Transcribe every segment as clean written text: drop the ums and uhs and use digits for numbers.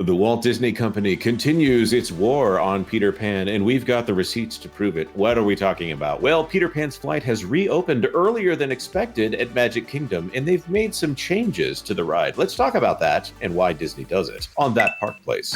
The Walt Disney Company continues its war on Peter Pan, and we've got the receipts to prove it. What are we talking about? Well, Peter Pan's flight has reopened earlier than expected at Magic Kingdom, and they've made some changes to the ride. Let's talk about that and why Disney does it on That Park Place.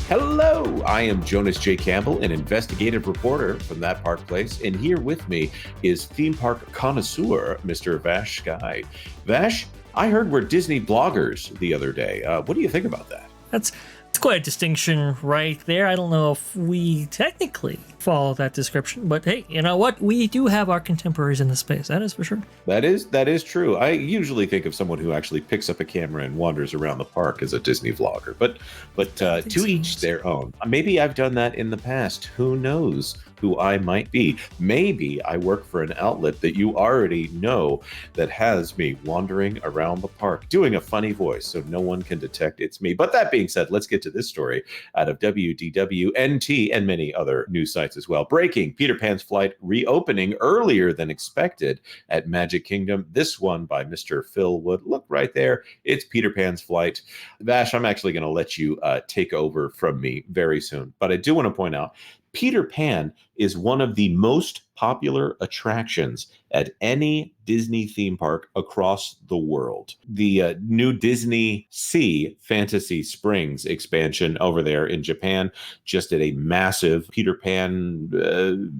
Hello, I am Jonas J. Campbell, an investigative reporter from That Park Place, and here with me is theme park connoisseur, Mr. VashSky. Vash, I heard we're Disney bloggers the other day. What do you think about that? It's quite a distinction right there. I don't know if we technically follow that description, but hey, you know what? We do have our contemporaries in the space. That is for sure. That is true. I usually think of someone who actually picks up a camera and wanders around the park as a Disney vlogger, but to each their own. Maybe I've done that in the past. Who knows who I might be? Maybe I work for an outlet that you already know that has me wandering around the park doing a funny voice so no one can detect it's me. But that being said, let's get to this story out of WDWNT and many other news sites as well. Breaking: Peter Pan's flight reopening earlier than expected at Magic Kingdom. This one by Mr. Phil Wood. Look right there. It's Peter Pan's flight. Vash, I'm actually going to let you take over from me very soon. But I do want to point out Peter Pan is one of the most popular attractions at any Disney theme park across the world. The new Disney Sea Fantasy Springs expansion over there in Japan just did a massive Peter Pan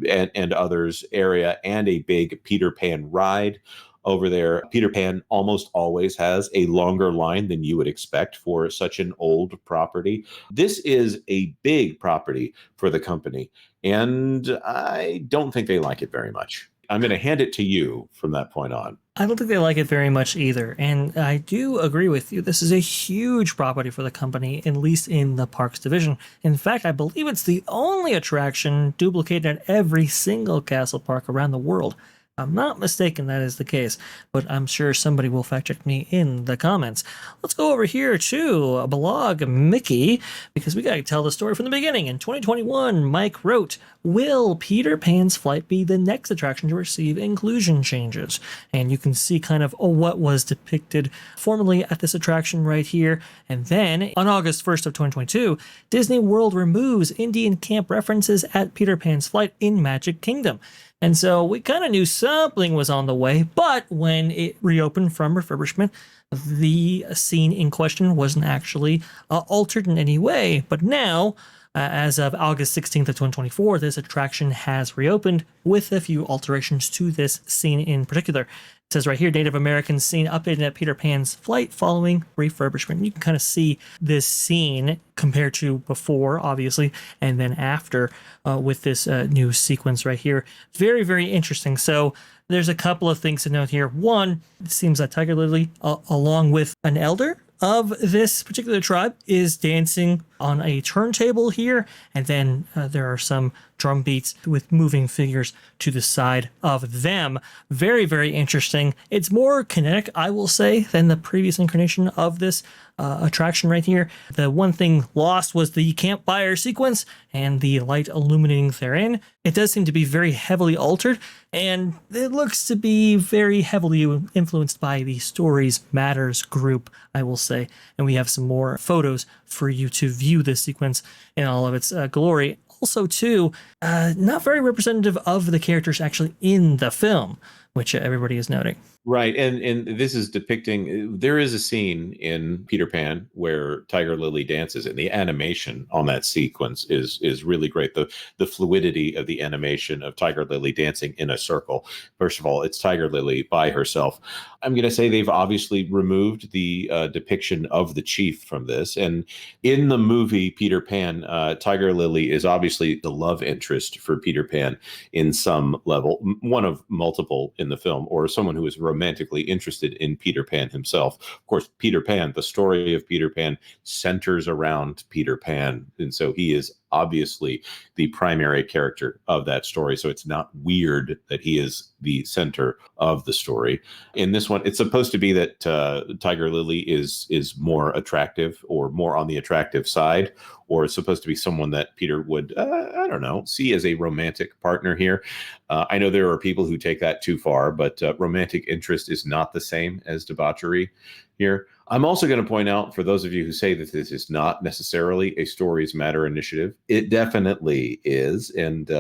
and others area and a big Peter Pan ride over there. Peter Pan almost always has a longer line than you would expect for such an old property. This is a big property for the company, and I don't think they like it very much. I'm going to hand it to you from that point on. I don't think they like it very much either. And I do agree with you. This is a huge property for the company, at least in the parks division. In fact, I believe it's the only attraction duplicated at every single castle park around the world. I'm not mistaken that is the case, but I'm sure somebody will fact check me in the comments. Let's go over here to blog Mickey, because we got to tell the story from the beginning. In 2021, Mike wrote, "Will Peter Pan's flight be the next attraction to receive inclusion changes?" And you can see kind of what was depicted formally at this attraction right here. And then on August 1st of 2022, Disney World removes Indian camp references at Peter Pan's flight in Magic Kingdom. And so we kind of knew something was on the way, but when it reopened from refurbishment, the scene in question wasn't actually altered in any way. But now, as of August 16th of 2024, this attraction has reopened with a few alterations to this scene in particular. It says right here, Native American scene updated at Peter Pan's flight following refurbishment. You can kind of see this scene compared to before, obviously, and then after with this new sequence right here. Very, very interesting. So there's a couple of things to note here. One, it seems that Tiger Lily, along with an elder of this particular tribe, is dancing on a turntable here, and then there are some drum beats with moving figures to the side of them. Very, very interesting. It's more kinetic, I will say, than the previous incarnation of this attraction right here. The one thing lost was the campfire sequence and the light illuminating therein. It does seem to be very heavily altered, and it looks to be very heavily influenced by the Stories Matters group, I will say. And we have some more photos for you to view this sequence in all of its glory. Also, too, not very representative of the characters actually in the film, which everybody is noting. Right, and this is depicting, there is a scene in Peter Pan where Tiger Lily dances, and the animation on that sequence is really great. The fluidity of the animation of Tiger Lily dancing in a circle. First of all, it's Tiger Lily by herself. I'm going to say they've obviously removed the depiction of the chief from this, and in the movie Peter Pan, Tiger Lily is obviously the love interest for Peter Pan in some level, one of multiple in the film, or someone who is romantically interested in Peter Pan himself. Of course, Peter Pan, the story of Peter Pan centers around Peter Pan, and so he is obviously the primary character of that story. So it's not weird that he is the center of the story. In this one, it's supposed to be that Tiger Lily is more attractive, or more on the attractive side, or is supposed to be someone that Peter would, I don't know, see as a romantic partner here. I know there are people who take that too far, but romantic interest is not the same as debauchery here. I'm also going to point out, for those of you who say that this is not necessarily a Stories Matter initiative, it definitely is. And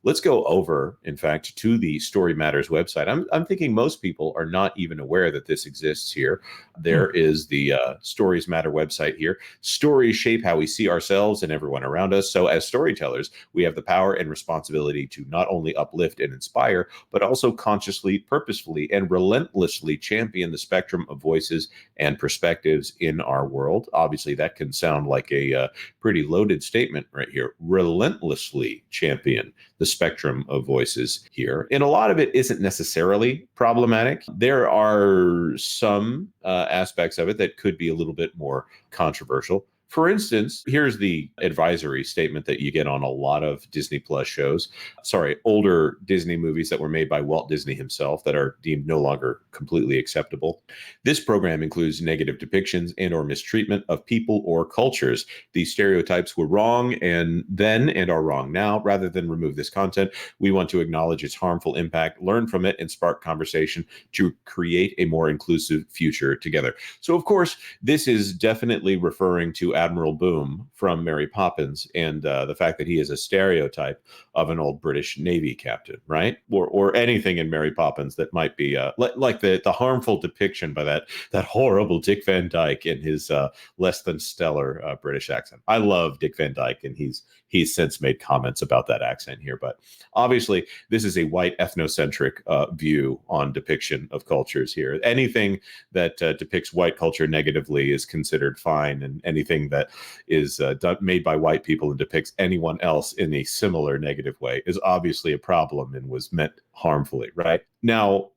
let's go over, in fact, to the Story Matters website. I'm thinking most people are not even aware that this exists here. There is the Stories Matter website here. Stories shape how we see ourselves and everyone around us. So as storytellers, we have the power and responsibility to not only uplift and inspire, but also consciously, purposefully, and relentlessly champion the spectrum of voices and perspectives in our world. Obviously, that can sound like a pretty loaded statement right here. Relentlessly champion the spectrum of voices here. And a lot of it isn't necessarily problematic. There are some aspects of it that could be a little bit more controversial. For instance, here's the advisory statement that you get on a lot of Disney Plus shows. Sorry, older Disney movies that were made by Walt Disney himself that are deemed no longer completely acceptable. This program includes negative depictions and or mistreatment of people or cultures. These stereotypes were wrong and then and are wrong now. Rather than remove this content, we want to acknowledge its harmful impact, learn from it, and spark conversation to create a more inclusive future together. So, of course, this is definitely referring to Admiral Boom from Mary Poppins and the fact that he is a stereotype of an old British Navy captain, right? Or anything in Mary Poppins that might be like the harmful depiction by that horrible Dick Van Dyke in his less than stellar British accent. I love Dick Van Dyke, and he's since made comments about that accent here. But obviously, this is a white ethnocentric view on depiction of cultures here. Anything that depicts white culture negatively is considered fine, and anything that is made by white people and depicts anyone else in a similar negative way is obviously a problem and was meant harmfully, right? Now,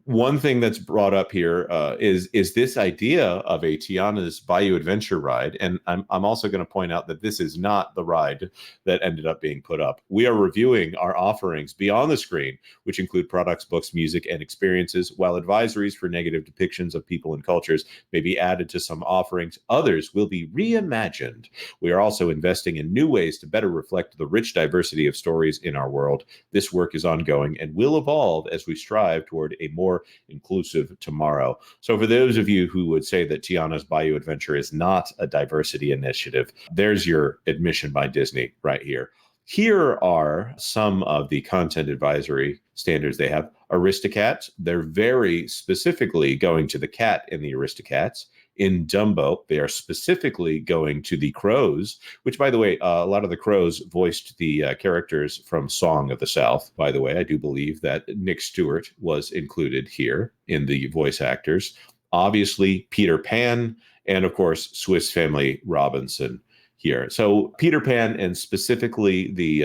one thing that's brought up here is this idea of a Tiana's Bayou Adventure ride, and I'm also going to point out that this is not the ride that ended up being put up. We are reviewing our offerings beyond the screen, which include products, books, music, and experiences, while advisories for negative depictions of people and cultures may be added to some offerings. Others will be reimagined. We are also investing in new ways to better reflect the rich diversity of stories in our world. This work is ongoing and will evolve as we strive toward a more inclusive tomorrow. So for those of you who would say that Tiana's Bayou Adventure is not a diversity initiative, there's your admission by Disney right here. Here are some of the content advisory standards they have. Aristocats, they're very specifically going to the cat in the Aristocats. In Dumbo, they are specifically going to the crows, which, by the way, a lot of the crows voiced the characters from Song of the South. By the way, I do believe that Nick Stewart was included here in the voice actors. Obviously, Peter Pan, and of course, Swiss Family Robinson here. So Peter Pan, and specifically the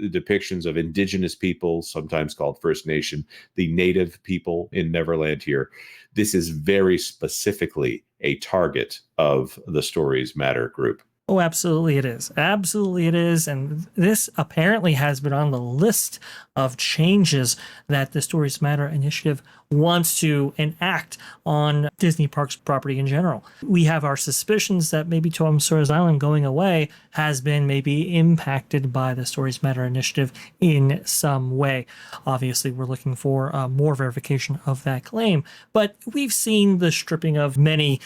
depictions of indigenous people, sometimes called First Nation, the native people in Neverland here. This is very specifically a target of the Stories Matter group. Oh, absolutely it is. Absolutely it is. And this apparently has been on the list of changes that the Stories Matter initiative wants to enact on Disney Parks property in general. We have our suspicions that maybe Tom Sawyer's Island going away has been maybe impacted by the Stories Matter initiative in some way. Obviously, we're looking for more verification of that claim, but we've seen the stripping of many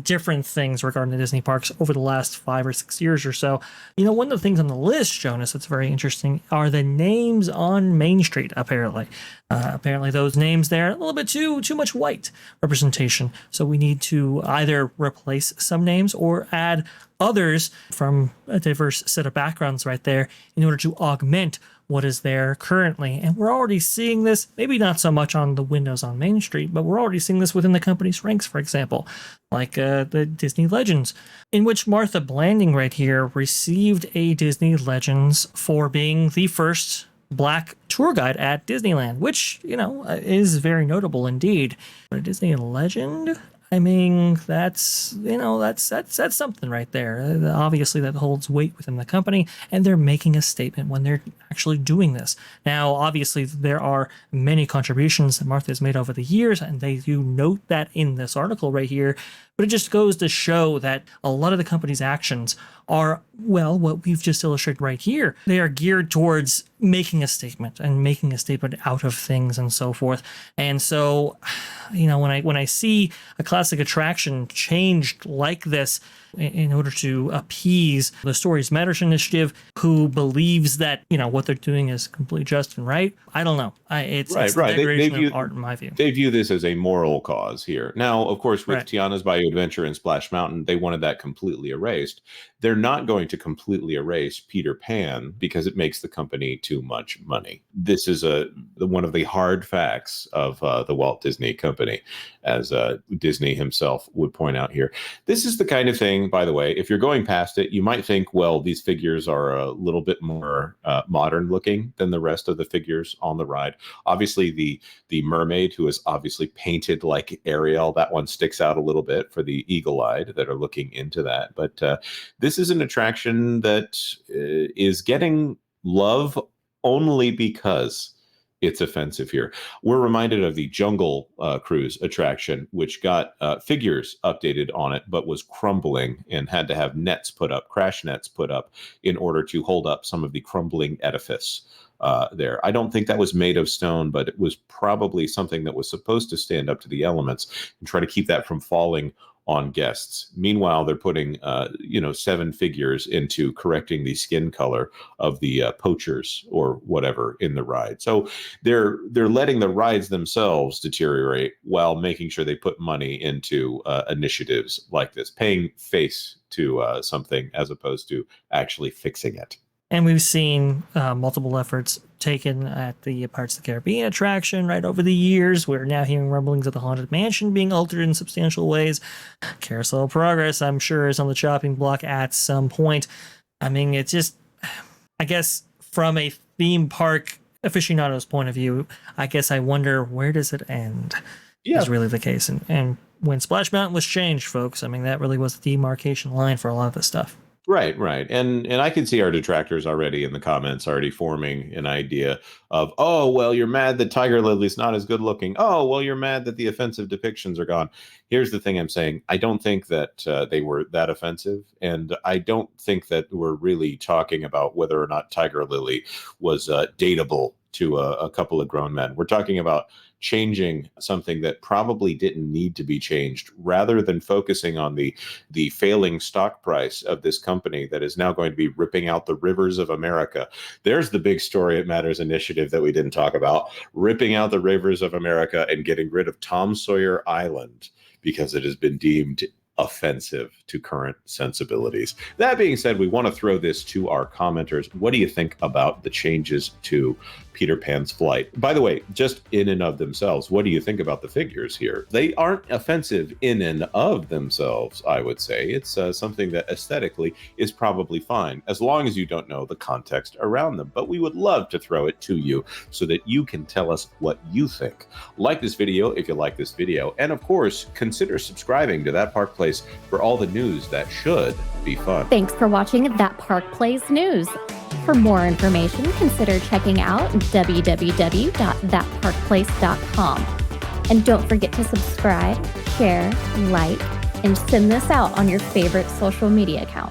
different things regarding the Disney parks over the last 5 or 6 years or so. You know, one of the things on the list, Jonas, that's very interesting are the names on Main Street, apparently. Apparently those names there, a little bit too much white representation. So we need to either replace some names or add others from a diverse set of backgrounds right there in order to augment what is there currently. And we're already seeing this, maybe not so much on the windows on Main Street, but we're already seeing this within the company's ranks, for example, like the Disney Legends, in which Martha Blanding right here received a Disney Legends for being the first Black tour guide at Disneyland, which, you know, is very notable indeed. But a Disney Legend, I mean, that's, you know, that's something right there. Obviously, that holds weight within the company, and they're making a statement when they're actually doing this. Now, obviously, there are many contributions that Martha has made over the years, and they do note that in this article right here. But it just goes to show that a lot of the company's actions are, well, what we've just illustrated right here. They are geared towards making a statement and making a statement out of things and so forth. And so, when I see a classic attraction changed like this in order to appease the Stories Matters initiative, who believes that, what they're doing is completely just and right, I don't know. It's degradation of art in my view. They view this as a moral cause here. Now, of course, with Tiana's Bayou Adventure and Splash Mountain, they wanted that completely erased. They're not going to completely erase Peter Pan because it makes the company too much money. This is one of the hard facts of the Walt Disney Company, as Disney himself would point out here. This is the kind of thing, by the way, if you're going past it, you might think, well, these figures are a little bit more modern looking than the rest of the figures on the ride. Obviously, the mermaid, who is obviously painted like Ariel, that one sticks out a little bit for the eagle-eyed that are looking into that. But this is an attraction that is getting love only because it's offensive here. We're reminded of the Jungle Cruise attraction, which got figures updated on it, but was crumbling and had to have nets put up, crash nets put up, in order to hold up some of the crumbling edifice there. I don't think that was made of stone, but it was probably something that was supposed to stand up to the elements and try to keep that from falling on guests. Meanwhile, they're putting 7 figures into correcting the skin color of the poachers or whatever in the ride. So they're letting the rides themselves deteriorate while making sure they put money into initiatives like this, paying face to something as opposed to actually fixing it. And we've seen multiple efforts taken at the Pirates of the Caribbean attraction right over the years. We're now hearing rumblings of the Haunted Mansion being altered in substantial ways. Carousel of Progress, I'm sure, is on the chopping block at some point. I mean, it's just, I guess, from a theme park aficionado's point of view, I guess I wonder, where does it end? Yeah. Is really the case. And when Splash Mountain was changed, folks, I mean, that really was the demarcation line for a lot of this stuff. Right. And I can see our detractors already in the comments already forming an idea of, oh, well, you're mad that Tiger Lily's not as good looking. Oh, well, you're mad that the offensive depictions are gone. Here's the thing I'm saying. I don't think that they were that offensive. And I don't think that we're really talking about whether or not Tiger Lily was dateable to a couple of grown men. We're talking about changing something that probably didn't need to be changed, rather than focusing on the failing stock price of this company that is now going to be ripping out the rivers of America. There's the big Story It Matters initiative that we didn't talk about, ripping out the rivers of America and getting rid of Tom Sawyer Island because it has been deemed offensive to current sensibilities. That being said, we want to throw this to our commenters. What do you think about the changes to Peter Pan's flight? By the way, just in and of themselves, what do you think about the figures here? They aren't offensive in and of themselves, I would say. It's something that aesthetically is probably fine, as long as you don't know the context around them. But we would love to throw it to you so that you can tell us what you think. Like this video if you like this video. And of course, consider subscribing to That Park Place for all the news that should be fun. Thanks for watching That Park Place News. For more information, consider checking out www.thatparkplace.com. And don't forget to subscribe, share, like, and send this out on your favorite social media account.